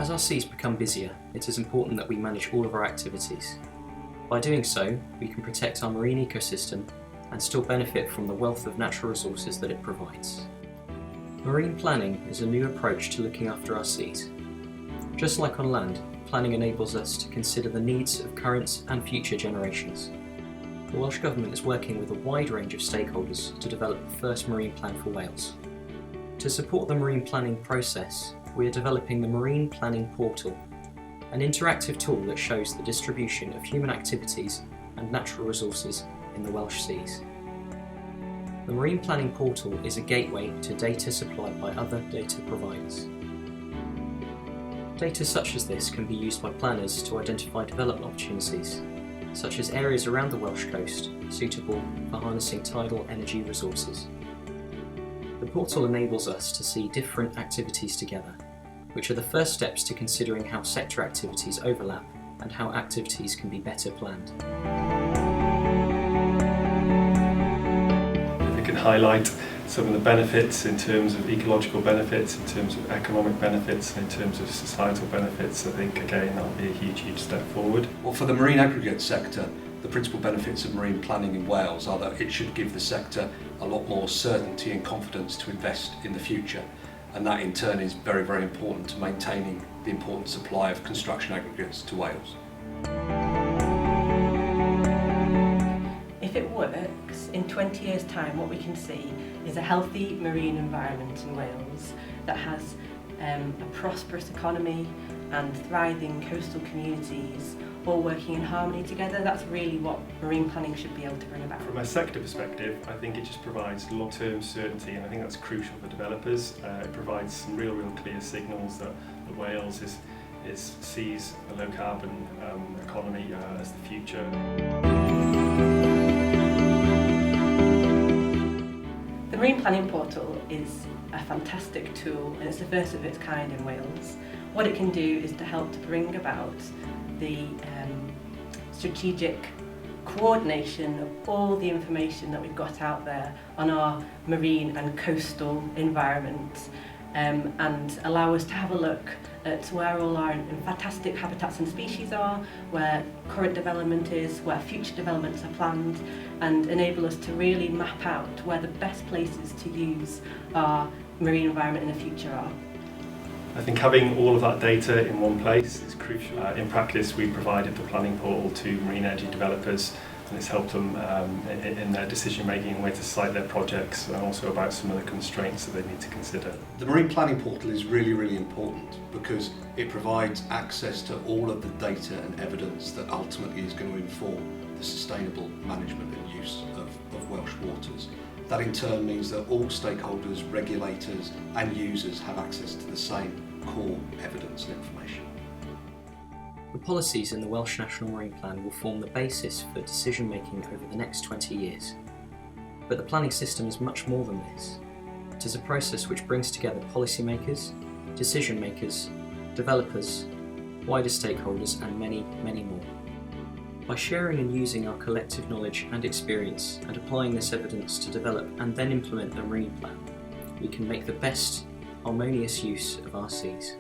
As our seas become busier, it is important that we manage all of our activities. By doing so, we can protect our marine ecosystem and still benefit from the wealth of natural resources that it provides. Marine planning is a new approach to looking after our seas. Just like on land, planning enables us to consider the needs of current and future generations. The Welsh Government is working with a wide range of stakeholders to develop the first marine plan for Wales. To support the marine planning process, we are developing the Marine Planning Portal, an interactive tool that shows the distribution of human activities and natural resources in the Welsh seas. The Marine Planning Portal is a gateway to data supplied by other data providers. Data such as this can be used by planners to identify development opportunities, such as areas around the Welsh coast suitable for harnessing tidal energy resources. The portal enables us to see different activities together, which are the first steps to considering how sector activities overlap and how activities can be better planned. If we can highlight some of the benefits in terms of ecological benefits, in terms of economic benefits, and in terms of societal benefits, I think again that will be a huge step forward. Well, for the marine aggregate sector, the principal benefits of marine planning in Wales are that it should give the sector a lot more certainty and confidence to invest in the future, and that in turn is very important to maintaining the important supply of construction aggregates to Wales. If it works, in 20 years' time what we can see is a healthy marine environment in Wales that has a prosperous economy and thriving coastal communities all working in harmony together. That's really what marine planning should be able to bring about. From a sector perspective, I think it just provides long-term certainty, and I think that's crucial for developers. It provides some real clear signals that Wales sees a low-carbon economy as the future. The Marine Planning Portal is a fantastic tool, and it's the first of its kind in Wales. What it can do is to help to bring about the strategic coordination of all the information that we've got out there on our marine and coastal environment, and allow us to have a look at where all our fantastic habitats and species are, where current development is, where future developments are planned, and enable us to really map out where the best places to use our marine environment in the future are. I think having all of that data in one place is crucial. In practice, we provided the planning portal to marine energy developers, and it's helped them in their decision making and where to site their projects, and also about some of the constraints that they need to consider. The Marine Planning Portal is really important because it provides access to all of the data and evidence that ultimately is going to inform the sustainable management and use of Welsh waters. That in turn means that all stakeholders, regulators and users have access to the same core evidence and information. The policies in the Welsh National Marine Plan will form the basis for decision making over the next 20 years. But the planning system is much more than this. It is a process which brings together policymakers, decision makers, developers, wider stakeholders and many more. By sharing and using our collective knowledge and experience and applying this evidence to develop and then implement the marine plan, we can make the best, harmonious use of our seas.